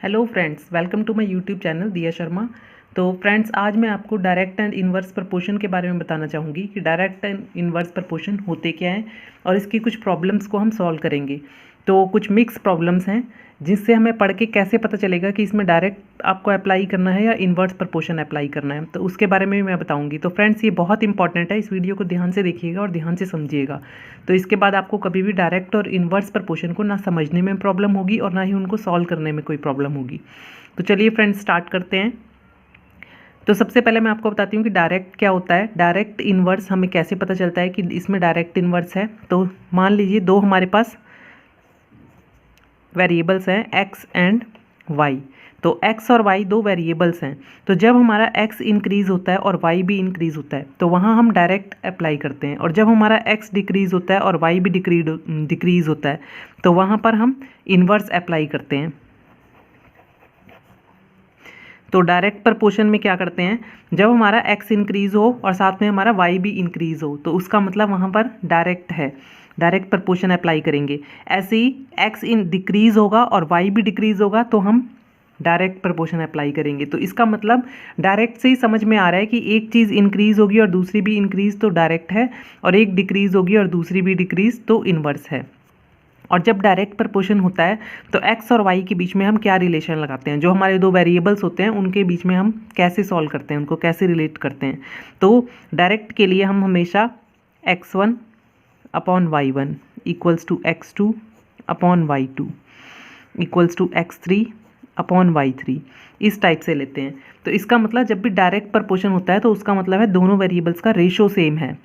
Hello friends, welcome to my YouTube channel Diya Sharma. तो friends, आज मैं आपको डायरेक्ट एंड इन्वर्स प्रपोर्शन के बारे में बताना चाहूँगी कि डायरेक्ट एंड इन्वर्स प्रपोर्शन होते क्या हैं और इसकी कुछ प्रॉब्लम्स को हम सॉल्व करेंगे। तो कुछ मिक्स प्रॉब्लम्स हैं जिससे हमें पढ़ के कैसे पता चलेगा कि इसमें डायरेक्ट आपको अप्लाई करना है या इन्वर्स प्रपोर्शन अप्लाई करना है, तो उसके बारे में भी मैं बताऊंगी। तो फ्रेंड्स, ये बहुत इंपॉर्टेंट है, इस वीडियो को ध्यान से देखिएगा और ध्यान से समझिएगा। तो इसके बाद आपको कभी भी डायरेक्ट और इन्वर्स प्रपोर्शन को ना समझने में प्रॉब्लम होगी और ना ही उनको सॉल्व करने में कोई प्रॉब्लम होगी। तो चलिए फ्रेंड्स, स्टार्ट करते हैं। तो सबसे पहले मैं आपको बताती हूँ कि डायरेक्ट क्या होता है। डायरेक्ट इन्वर्स हमें कैसे पता चलता है कि इसमें डायरेक्ट इन्वर्स है। तो मान लीजिए दो हमारे पास वेरिएबल्स हैं x एंड y। तो x और y दो वेरिएबल्स हैं। तो जब हमारा x इंक्रीज़ होता है और y भी इंक्रीज़ होता है तो वहाँ हम डायरेक्ट अप्लाई करते हैं, और जब हमारा x डिक्रीज़ होता है और y भी डिक्रीज़ होता है तो वहाँ पर हम इन्वर्स अप्लाई करते हैं। तो डायरेक्ट प्रपोर्शन में क्या करते हैं, जब हमारा x इंक्रीज़ हो और साथ में हमारा y भी इंक्रीज़ हो तो उसका मतलब वहाँ पर डायरेक्ट है, डायरेक्ट प्रपोर्शन अप्लाई करेंगे। ऐसे ही x इन डिक्रीज़ होगा और y भी डिक्रीज़ होगा तो हम डायरेक्ट प्रपोर्शन अप्लाई करेंगे। तो इसका मतलब डायरेक्ट से ही समझ में आ रहा है कि एक चीज़ इंक्रीज़ होगी और दूसरी भी इंक्रीज़ तो डायरेक्ट है, और एक डिक्रीज़ होगी और दूसरी भी डिक्रीज़ तो इन्वर्स है। और जब डायरेक्ट प्रपोर्शन होता है तो x और y के बीच में हम क्या रिलेशन लगाते हैं, जो हमारे दो वेरिएबल्स होते हैं उनके बीच में हम कैसे सॉल्व करते हैं, उनको कैसे रिलेट करते हैं। तो डायरेक्ट के लिए हम हमेशा x1 upon y1 equals to x2 upon y2 equals to x3 upon y3 इस टाइप से लेते हैं। तो इसका मतलब जब भी डायरेक्ट प्रपोर्शन होता है तो उसका मतलब है दोनों वेरिएबल्स का रेशो सेम है,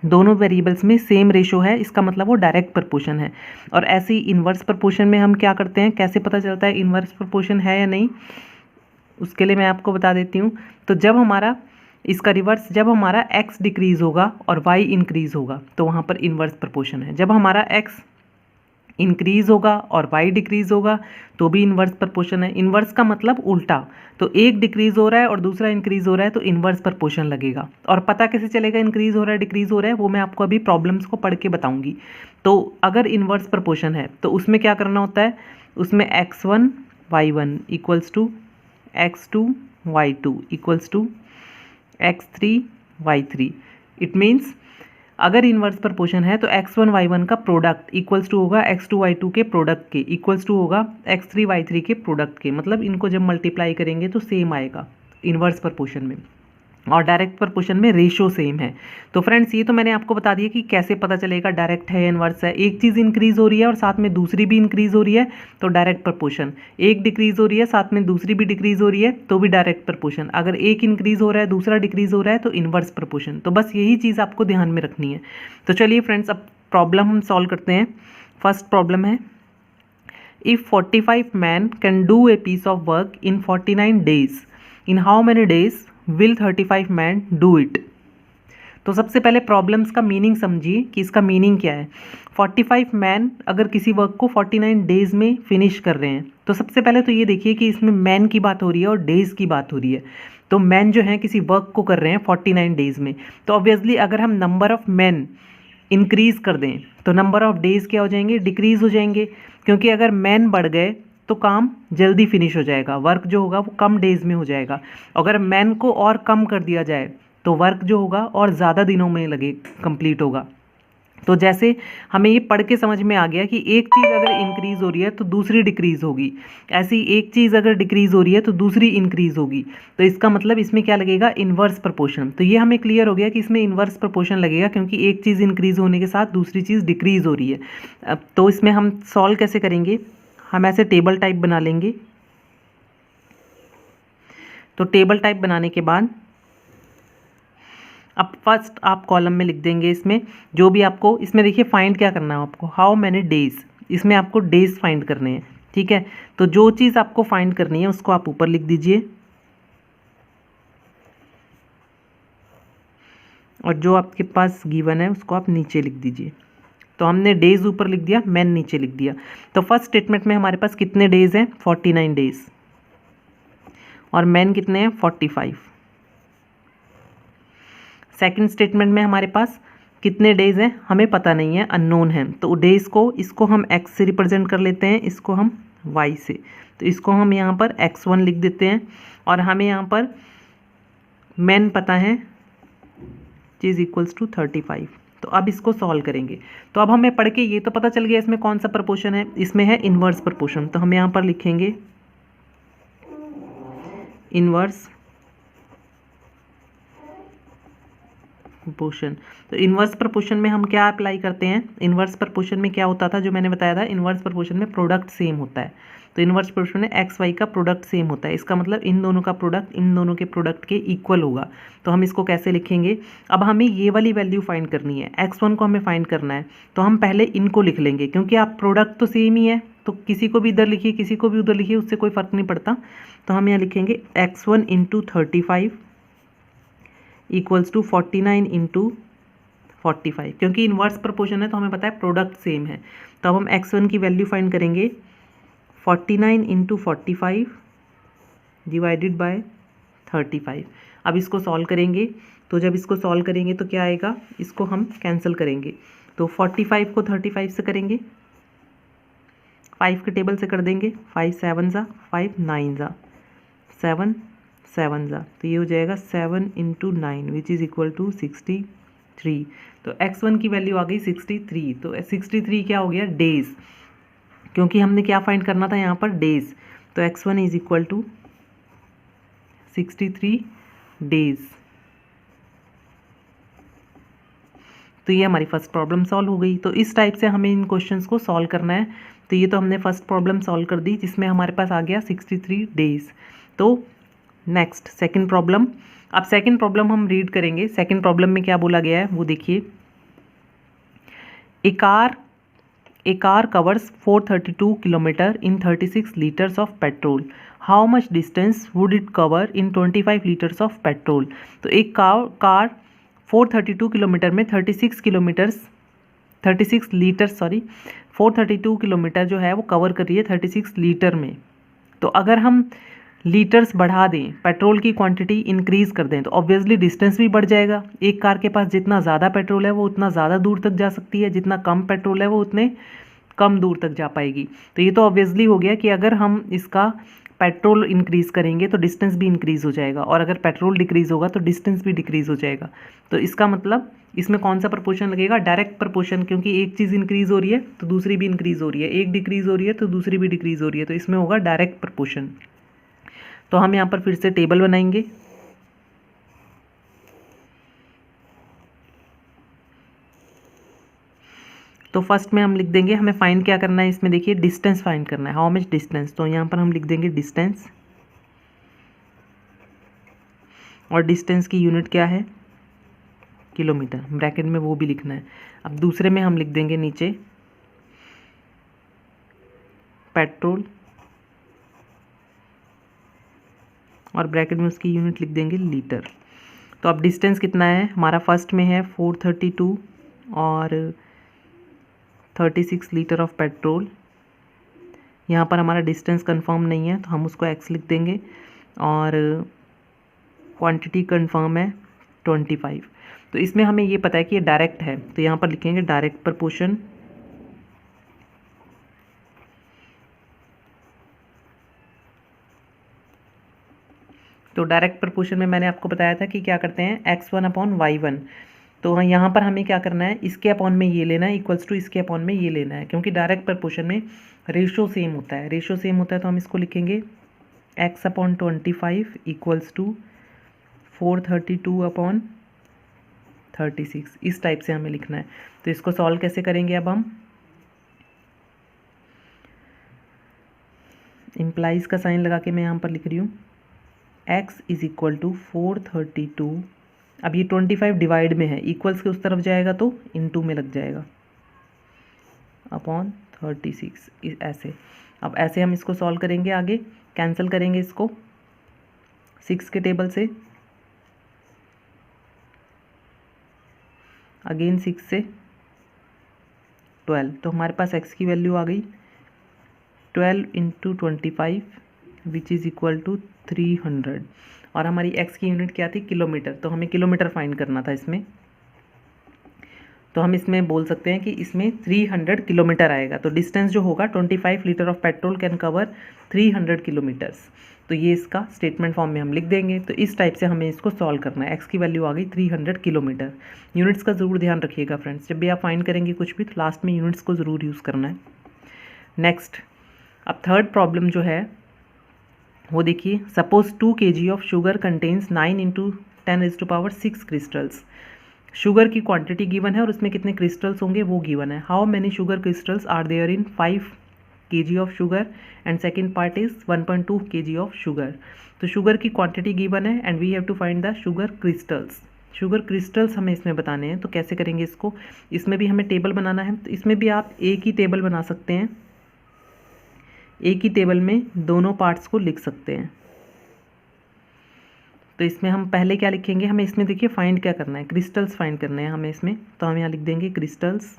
दोनों वेरिएबल्स में सेम रेशो है, इसका मतलब वो डायरेक्ट प्रपोर्शन है। और ऐसे ही इन्वर्स प्रपोर्शन में हम क्या करते हैं, कैसे पता चलता है इन्वर्स प्रपोर्शन है या नहीं, उसके लिए मैं आपको बता देती हूँ। तो जब हमारा इसका रिवर्स, जब हमारा x डिक्रीज़ होगा और y इंक्रीज़ होगा तो वहाँ पर इन्वर्स प्रपोर्शन है। जब हमारा x इंक्रीज़ होगा और y डिक्रीज़ होगा तो भी इन्वर्स प्रपोर्शन है। इन्वर्स का मतलब उल्टा, तो एक डिक्रीज़ हो रहा है और दूसरा इंक्रीज़ हो रहा है तो इन्वर्स प्रपोर्शन लगेगा। और पता कैसे चलेगा इंक्रीज़ हो रहा है डिक्रीज़ हो रहा है, वो मैं आपको अभी प्रॉब्लम्स को पढ़ के बताऊंगी। तो अगर इन्वर्स प्रपोर्शन है तो उसमें क्या करना होता है, उसमें x1 y1 equals to x2 y2 equals to x3 y3। It means अगर इन्वर्स प्रपोर्शन है तो x1 y1 का प्रोडक्ट इक्वल्स टू होगा x2 y2 के प्रोडक्ट के, इक्वल्स टू होगा x3 y3 के प्रोडक्ट के। मतलब इनको जब मल्टीप्लाई करेंगे तो सेम आएगा इन्वर्स प्रपोर्शन में, और डायरेक्ट प्रपोर्शन में रेशो सेम है। तो फ्रेंड्स, ये तो मैंने आपको बता दिया कि कैसे पता चलेगा डायरेक्ट है या इन्वर्स है। एक चीज़ इंक्रीज़ हो रही है और साथ में दूसरी भी इंक्रीज़ हो रही है तो डायरेक्ट प्रपोर्शन, एक डिक्रीज़ हो रही है साथ में दूसरी भी डिक्रीज़ हो रही है तो भी डायरेक्ट प्रपोर्शन, अगर एक इंक्रीज़ हो रहा है दूसरा डिक्रीज़ हो रहा है तो इन्वर्स प्रपोर्शन। तो बस यही चीज़ आपको ध्यान में रखनी है। तो चलिए फ्रेंड्स, अब प्रॉब्लम हम सॉल्व करते हैं। फर्स्ट प्रॉब्लम है, if 45 man can do a piece of work in 49 days, in how many days will 35 man do it. तो सबसे पहले प्रॉब्लम्स का मीनिंग समझिए कि इसका मीनिंग क्या है। 45 मैन अगर किसी वर्क को 49 डेज में फिनिश कर रहे हैं तो सबसे पहले तो ये देखिए कि इसमें मैन की बात हो रही है और डेज की बात हो रही है। तो मैन जो है किसी वर्क को कर रहे हैं 49 डेज में, तो ऑब्वियसली अगर हम नंबर ऑफ मैन इंक्रीज़ कर दें तो नंबर ऑफ डेज क्या हो जाएंगे, डिक्रीज़ हो जाएंगे। क्योंकि अगर मैन बढ़ गए तो काम जल्दी फिनिश हो जाएगा, वर्क जो होगा वो कम डेज में हो जाएगा। अगर मैन को और कम कर दिया जाए तो वर्क जो होगा और ज़्यादा दिनों में लगे कंप्लीट होगा। तो जैसे हमें ये पढ़ के समझ में आ गया कि एक चीज़ अगर इंक्रीज़ हो रही है तो दूसरी डिक्रीज़ होगी, ऐसे ही एक चीज़ अगर डिक्रीज़ हो रही है तो दूसरी इंक्रीज़ होगी। तो इसका मतलब इसमें क्या लगेगा, इन्वर्स प्रपोर्शन। तो ये हमें क्लियर हो गया कि इसमें इन्वर्स प्रपोर्शन लगेगा क्योंकि एक चीज़ इंक्रीज़ होने के साथ दूसरी चीज़ डिक्रीज़ हो रही है। अब तो इसमें हम सॉल्व कैसे करेंगे, हम ऐसे टेबल टाइप बना लेंगे। तो टेबल टाइप बनाने के बाद अब फर्स्ट आप कॉलम में लिख देंगे इसमें जो भी आपको, इसमें देखिए फाइंड क्या करना है आपको, हाउ मैनी डेज, इसमें आपको डेज फाइंड करने हैं। ठीक है, तो जो चीज़ आपको फाइंड करनी है उसको आप ऊपर लिख दीजिए और जो आपके पास गिवन है उसको आप नीचे लिख दीजिए। तो हमने डेज ऊपर लिख दिया, मैन नीचे लिख दिया। तो फर्स्ट स्टेटमेंट में हमारे पास कितने डेज हैं, 49 डेज, और मैन कितने हैं, 45। सेकंड स्टेटमेंट में हमारे पास कितने डेज हैं, हमें पता नहीं है, अननोन है। तो डेज को, इसको हम एक्स से रिप्रेजेंट कर लेते हैं, इसको हम वाई से। तो इसको हम यहाँ पर x1 लिख देते हैं और हमें यहाँ पर मेन पता है इज इक्वल्स टू 35। तो अब इसको सॉल्व करेंगे। तो अब हमें पढ़ के ये तो पता चल गया इसमें कौन सा प्रपोर्शन है, इसमें है इन्वर्स प्रपोर्शन। तो हम यहाँ पर लिखेंगे इन्वर्स प्रपोर्शन। तो इन्वर्स प्रपोर्शन में हम क्या अप्लाई करते हैं, इन्वर्स प्रपोर्शन में क्या होता था जो मैंने बताया था, इन्वर्स प्रपोर्शन में प्रोडक्ट सेम होता है। तो इन्वर्स प्रपोर्शन में एक्स वाई का प्रोडक्ट सेम होता है, इसका मतलब इन दोनों का प्रोडक्ट इन दोनों के प्रोडक्ट के इक्वल होगा। तो हम इसको कैसे लिखेंगे, अब हमें ये वाली वैल्यू फाइंड करनी है, x1 को हमें फाइंड करना है। तो हम पहले इनको लिख लेंगे क्योंकि आप प्रोडक्ट तो सेम ही है, तो किसी को भी इधर लिखिए किसी को भी उधर लिखिए, उससे कोई फ़र्क नहीं पड़ता। तो हम यहाँ लिखेंगे x1 into 35 equals to 49 into 45, क्योंकि इन्वर्स प्रपोर्शन है तो हमें पता है प्रोडक्ट सेम है। तो अब हम x1 की वैल्यू फाइंड करेंगे 49 इंटू 45 डिवाइडेड बाय 35। अब इसको सॉल्व करेंगे, तो जब इसको सॉल्व करेंगे तो क्या आएगा, इसको हम कैंसिल करेंगे। तो 45 को 35 से करेंगे, 5 के टेबल से कर देंगे, 5 7 ज़ा 5 9 ज़ा 7 7 ज़ा, तो ये हो जाएगा 7 into 9 which is equal to 63। तो x1 की वैल्यू आ गई 63। तो 63 क्या हो गया, डेज़, क्योंकि हमने क्या फाइंड करना था यहाँ पर, डेज़। तो x1 is equal to 63 days. तो ये हमारी फर्स्ट प्रॉब्लम सॉल्व हो गई। तो इस टाइप से हमें इन क्वेश्चंस को सॉल्व करना है। तो ये तो हमने फर्स्ट प्रॉब्लम सॉल्व कर दी जिसमें हमारे पास आ गया 63 डेज़। तो नेक्स्ट सेकंड प्रॉब्लम। अब सेकंड प्रॉब्लम हम रीड करेंगे। सेकंड प्रॉब्लम में क्या बोला गया है वो देखिए, A car covers 432 kilometer in 36 liters of petrol. How much distance would it cover in 25 liters of petrol? तो एक कार 432 किलोमीटर में 36 किलोमीटर जो है वो कवर कर रही है 36 लीटर में। तो अगर हम लीटर्स बढ़ा दें, पेट्रोल की क्वांटिटी इंक्रीज़ कर दें, तो ऑब्वियसली डिस्टेंस भी बढ़ जाएगा। एक कार के पास जितना ज़्यादा पेट्रोल है वो उतना ज़्यादा दूर तक जा सकती है, जितना कम पेट्रोल है वो उतने कम दूर तक जा पाएगी। तो ये तो ऑब्वियसली हो गया कि अगर हम इसका पेट्रोल इंक्रीज़ करेंगे तो डिस्टेंस भी इंक्रीज़ हो जाएगा, और अगर पेट्रोल डिक्रीज़ होगा तो डिस्टेंस भी डिक्रीज़ हो जाएगा। तो इसका मतलब इसमें कौन सा प्रपोर्शन लगेगा, डायरेक्ट प्रपोर्शन, क्योंकि एक चीज़ इंक्रीज़ हो रही है तो दूसरी भी इंक्रीज़ हो रही है, एक डिक्रीज़ हो रही है तो दूसरी भी डिक्रीज़ हो रही है, तो इसमें होगा डायरेक्ट प्रपोर्शन। तो हम यहाँ पर फिर से टेबल बनाएंगे। तो फर्स्ट में हम लिख देंगे, हमें फाइंड क्या करना है इसमें, देखिए डिस्टेंस फाइंड करना है, हाउ मच डिस्टेंस। तो यहाँ पर हम लिख देंगे डिस्टेंस, और डिस्टेंस की यूनिट क्या है, किलोमीटर, ब्रैकेट में वो भी लिखना है। अब दूसरे में हम लिख देंगे नीचे पेट्रोल, और ब्रैकेट में उसकी यूनिट लिख देंगे लीटर। तो अब डिस्टेंस कितना है हमारा, फर्स्ट में है 432 और 36 लीटर ऑफ पेट्रोल। यहाँ पर हमारा डिस्टेंस कंफर्म नहीं है तो हम उसको x लिख देंगे, और क्वांटिटी कंफर्म है 25। तो इसमें हमें ये पता है कि ये डायरेक्ट है, तो यहाँ पर लिखेंगे डायरेक्ट प्रपोर्शन। तो डायरेक्ट प्रपोर्शन में मैंने आपको बताया था कि क्या करते हैं, x1 अपॉन y1। तो यहाँ पर हमें क्या करना है, इसके अपॉन में ये लेना है इक्वल्स टू इसके अपॉन में ये लेना है, क्योंकि डायरेक्ट प्रपोर्शन में रेशो सेम होता है। रेशो सेम होता है तो हम इसको लिखेंगे x upon 25 equals to 432 upon 36। इस टाइप से हमें लिखना है। तो इसको सॉल्व कैसे करेंगे, अब हम इम्प्लाइज का साइन लगा के मैं यहाँ पर लिख रही हूँ x इज इक्वल टू 432। अब ये 25 डिवाइड में है, इक्वल्स के उस तरफ जाएगा तो इनटू में लग जाएगा, अपॉन 36 ऐसे। अब ऐसे हम इसको सॉल्व करेंगे, आगे कैंसिल करेंगे इसको 6 के टेबल से, अगेन 6 से 12। तो हमारे पास x की वैल्यू आ गई 12 into 25 which is equal to 300, और हमारी x की यूनिट क्या थी, किलोमीटर। तो हमें किलोमीटर फाइंड करना था इसमें। तो हम इसमें बोल सकते हैं कि इसमें 300 किलोमीटर आएगा। तो डिस्टेंस जो होगा 25 litre of petrol can cover 300 kilometres. तो ये इसका स्टेटमेंट फॉर्म में हम लिख देंगे। तो इस टाइप से हमें इसको सॉल्व करना है। एक्स की वैल्यू आ गई 300 किलोमीटर। यूनिट्स का ज़रूर ध्यान रखिएगा फ्रेंड्स, जब भी आप फाइंड करेंगे कुछ भी तो लास्ट में यूनिट्स को ज़रूर यूज़ करना है। नेक्स्ट, अब थर्ड प्रॉब्लम जो है वो देखिए, suppose 2 kg of sugar contains 9 × 10⁻⁶ crystals. Sugar की क्वांटिटी गिवन है और उसमें कितने क्रिस्टल्स होंगे वो गिवन है। How many sugar crystals are there in 5 kg of sugar and second part is 1.2 kg of sugar. तो शुगर की क्वांटिटी गिवन है and we have to find the sugar crystals. Sugar crystals हमें इसमें बताने हैं। तो कैसे करेंगे इसको, इसमें भी हमें टेबल बनाना है। तो इसमें भी आप एक ही टेबल बना सकते हैं, एक ही टेबल में दोनों पार्ट्स को लिख सकते हैं। तो इसमें हम पहले क्या लिखेंगे, हमें इसमें देखिए फाइंड क्या करना है, क्रिस्टल्स फाइंड करने हैं हमें इसमें। तो हम यहाँ लिख देंगे क्रिस्टल्स,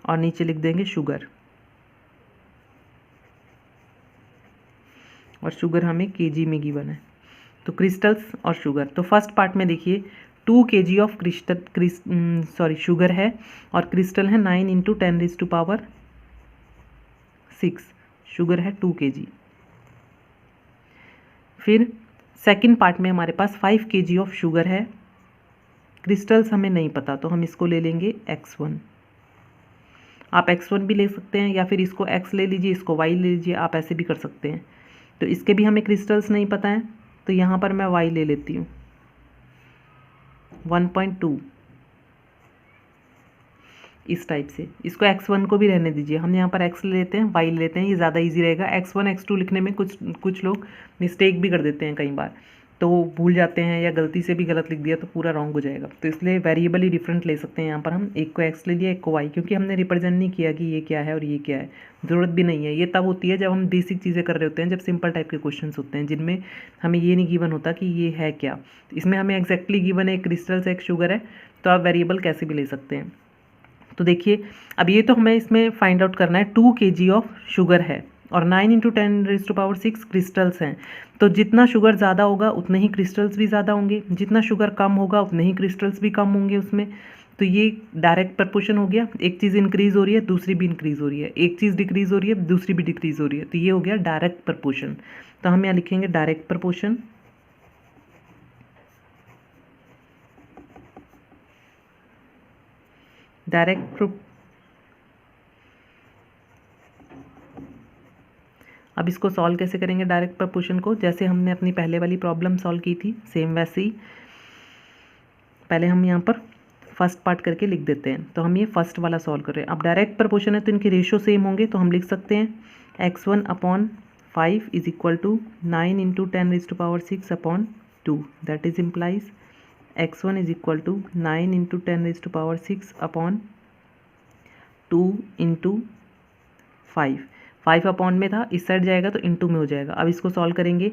और नीचे लिख देंगे शुगर, और शुगर हमें केजी में गिवन है। तो क्रिस्टल्स और शुगर। तो फर्स्ट पार्ट में देखिए 2 kg ऑफ शुगर है और क्रिस्टल है 9 × 10⁻⁶। शुगर है 2 kg। फिर सेकंड पार्ट में हमारे पास 5 kg ऑफ शुगर है, क्रिस्टल्स हमें नहीं पता, तो हम इसको ले लेंगे x1। आप x1 भी ले सकते हैं या फिर इसको x ले लीजिए, इसको y ले लीजिए, आप ऐसे भी कर सकते हैं। तो इसके भी हमें क्रिस्टल्स नहीं पता है, तो यहाँ पर मैं y ले लेती हूँ 1.2, इस टाइप से। इसको x1 को भी रहने दीजिए, हम यहाँ पर x ले लेते हैं, y ले लेते हैं, ये ज़्यादा इजी रहेगा। x1 x2 लिखने में कुछ लोग मिस्टेक भी कर देते हैं कई बार, तो भूल जाते हैं या गलती से भी गलत लिख दिया तो पूरा रॉन्ग हो जाएगा। तो इसलिए वेरिएबल ही डिफरेंट ले सकते हैं। यहाँ पर हम एक को x ले लिया, एक को y, क्योंकि हमने रिप्रेजेंट नहीं किया कि ये क्या है और ये क्या है, ज़रूरत भी नहीं है। ये तब होती है जब हम बेसिक चीज़ें कर रहे होते हैं, जब सिंपल टाइप के क्वेश्चंस होते हैं जिनमें हमें ये नहीं गिवन होता कि ये है क्या। इसमें हमें एग्जैक्टली गिवन है, एक क्रिस्टल्स एक शुगर है, तो आप वेरिएबल कैसे भी ले सकते हैं। तो देखिए अब ये तो हमें इसमें फाइंड आउट करना है, 2 kg ऑफ शुगर है और 9 × 10⁻⁶ क्रिस्टल्स हैं। तो जितना शुगर ज़्यादा होगा उतने ही क्रिस्टल्स भी ज़्यादा होंगे, जितना शुगर कम होगा उतने ही क्रिस्टल्स भी कम होंगे उसमें। तो ये डायरेक्ट प्रपोर्शन हो गया, एक चीज़ इंक्रीज़ हो रही है दूसरी भी इंक्रीज़ हो रही है, एक चीज़ डिक्रीज़ हो रही है दूसरी भी डिक्रीज़ हो रही है, तो ये हो गया डायरेक्ट प्रपोर्शन। तो हम यहाँ लिखेंगे डायरेक्ट प्रपोर्शन। अब इसको सॉल्व कैसे करेंगे डायरेक्ट प्रपोर्शन को, जैसे हमने अपनी पहले वाली प्रॉब्लम सॉल्व की थी सेम वैसे ही। पहले हम यहाँ पर फर्स्ट पार्ट करके लिख देते हैं। तो हम ये फर्स्ट वाला सॉल्व कर रहे हैं। अब डायरेक्ट प्रपोर्शन है तो इनके रेशो सेम होंगे, तो हम लिख सकते हैं x1/5 is equal to 9 × 10⁻⁶/2। That is implies x1 is equal to 9 × 10⁻⁶/2 × 5। 5 upon में था, इस साइड जाएगा तो इंटू में हो जाएगा। अब इसको सॉल्व करेंगे,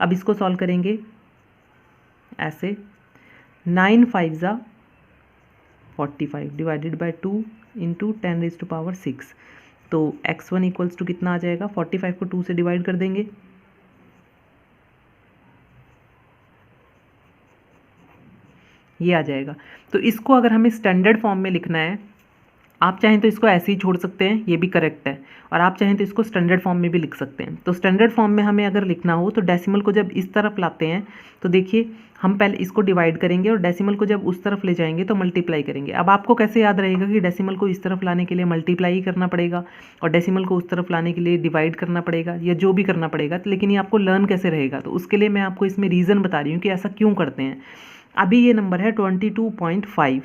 अब इसको सॉल्व करेंगे ऐसे 9 × 5 = 45 डिवाइडेड बाई 2 × 10⁻⁶। तो x1 इक्वल्स टू कितना आ जाएगा, 45 को 2 से डिवाइड कर देंगे, ये आ जाएगा। तो इसको अगर हमें स्टैंडर्ड फॉर्म में लिखना है, आप चाहें तो इसको ऐसे ही छोड़ सकते हैं, ये भी करेक्ट है, और आप चाहें तो इसको स्टैंडर्ड फॉर्म में भी लिख सकते हैं। तो स्टैंडर्ड फॉर्म में हमें अगर लिखना हो तो डेसिमल को जब इस तरफ लाते हैं तो देखिए हम पहले इसको डिवाइड करेंगे और डेसिमल को जब उस तरफ ले जाएंगे तो मल्टीप्लाई करेंगे। अब आपको कैसे याद रहेगा कि डेसिमल को इस तरफ लाने के लिए मल्टीप्लाई ही करना पड़ेगा और डेसिमल को उस तरफ लाने के लिए डिवाइड करना पड़ेगा या जो भी करना पड़ेगा, लेकिन ये आपको लर्न कैसे रहेगा। तो उसके लिए मैं आपको इसमें रीज़न बता रही हूँ कि ऐसा क्यों करते हैं। अभी ये नंबर है 22.5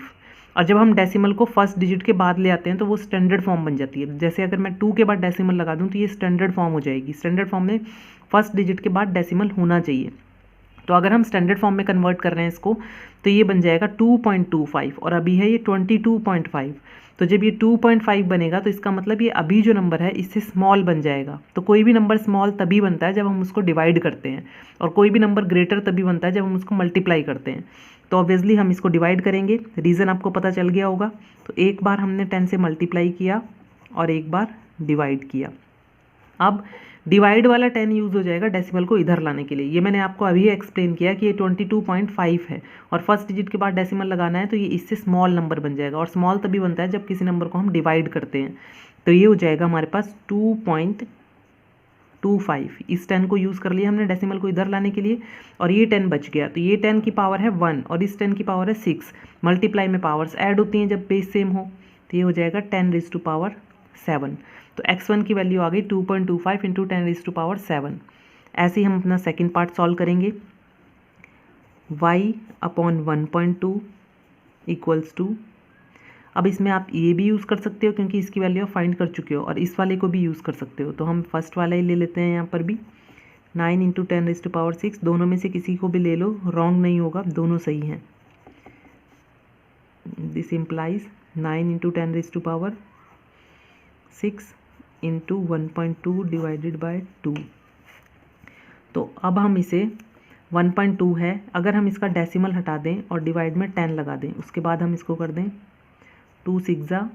और जब हम डेसिमल को फर्स्ट डिजिट के बाद ले आते हैं तो वो स्टैंडर्ड फॉर्म बन जाती है। जैसे अगर मैं 2 के बाद डेसिमल लगा दूं तो ये स्टैंडर्ड फॉर्म हो जाएगी। स्टैंडर्ड फॉर्म में फर्स्ट डिजिट के बाद डेसिमल होना चाहिए। तो अगर हम स्टैंडर्ड फॉर्म में कन्वर्ट कर रहे हैं इसको तो ये बन जाएगा 2.25 और अभी है ये 22.5। तो जब ये 2.5 बनेगा तो इसका मतलब ये अभी जो नंबर है इससे स्मॉल बन जाएगा। तो कोई भी नंबर स्मॉल तभी बनता है जब हम उसको डिवाइड करते हैं और कोई भी नंबर ग्रेटर तभी बनता है जब हम उसको मल्टीप्लाई करते हैं। तो ऑब्वियसली हम इसको डिवाइड करेंगे, रीज़न आपको पता चल गया होगा। तो एक बार हमने 10 से मल्टीप्लाई किया और एक बार डिवाइड किया। अब डिवाइड वाला 10 यूज़ हो जाएगा डेसिमल को इधर लाने के लिए। ये मैंने आपको अभी एक्सप्लेन किया कि ये 22.5 है और फर्स्ट डिजिट के बाद डेसिमल लगाना है, तो ये इससे स्मॉल नंबर बन जाएगा, और स्मॉल तभी बनता है जब किसी नंबर को हम डिवाइड करते हैं। तो ये हो जाएगा हमारे पास 2.25। इस 10 को यूज़ कर लिया हमने डेसिमल को इधर लाने के लिए, और ये 10 बच गया। तो ये 10 की पावर है 1 और इस 10 की पावर है 6। मल्टीप्लाई में पावर्स ऐड होती हैं जब बेस सेम हो, तो ये हो जाएगा 10⁻7। तो x1 की वैल्यू आ गई 2.25 इंटू 10⁻7। ऐसे ही हम अपना सेकेंड पार्ट सॉल्व करेंगे। y/1.2 इक्वल्स टू, अब इसमें आप ये भी यूज़ कर सकते हो क्योंकि इसकी वैल्यू आप फाइंड कर चुके हो, और इस वाले को भी यूज़ कर सकते हो। तो हम फर्स्ट वाला ही ले लेते हैं यहाँ पर भी, 9 इंटू 10⁻6। दोनों में से किसी को भी ले लो, रॉन्ग नहीं होगा, दोनों सही हैं। This implies 9 into 10⁻6 into 1.2 divided by 2। तो अब हम इसे 1.2 है, अगर हम इसका डेसिमल हटा दें और डिवाइड में 10 लगा दें, उसके बाद हम इसको कर दें 2 6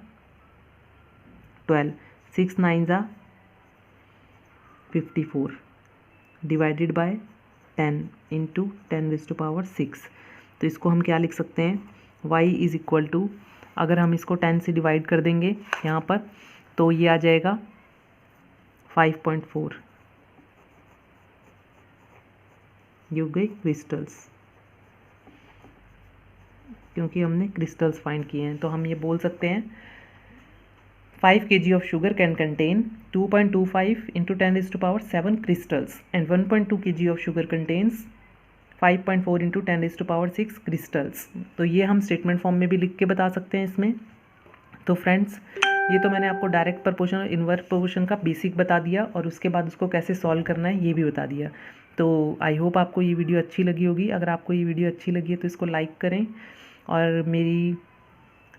12, 6 9 54 डिवाइडेड बाय 10 इंटू 10⁻6। तो इसको हम क्या लिख सकते हैं, y इज़ इक्वल टू, अगर हम इसको 10 से डिवाइड कर देंगे यहाँ पर, तो ये आ जाएगा 5.4। ये हो गई क्रिस्टल्स, क्योंकि हमने क्रिस्टल्स फाइंड किए हैं। तो हम ये बोल सकते हैं 5 kg of sugar can contain 2.25 into 10⁻7 crystals and 1.2 kg of sugar contains 5.4 into 10⁻6 crystals। तो ये हम स्टेटमेंट फॉर्म में भी लिख के बता सकते हैं इसमें। तो फ्रेंड्स, ये तो मैंने आपको डायरेक्ट प्रपोर्शन और इनवर्स प्रपोर्शन का बेसिक बता दिया, और उसके बाद उसको कैसे सॉल्व करना है ये भी बता दिया। तो आई होप आपको ये वीडियो अच्छी लगी होगी। अगर आपको ये वीडियो अच्छी लगी है तो इसको लाइक करें और मेरी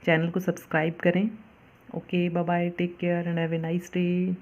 चैनल को सब्सक्राइब करें। Okay, bye bye, take care and have a nice day.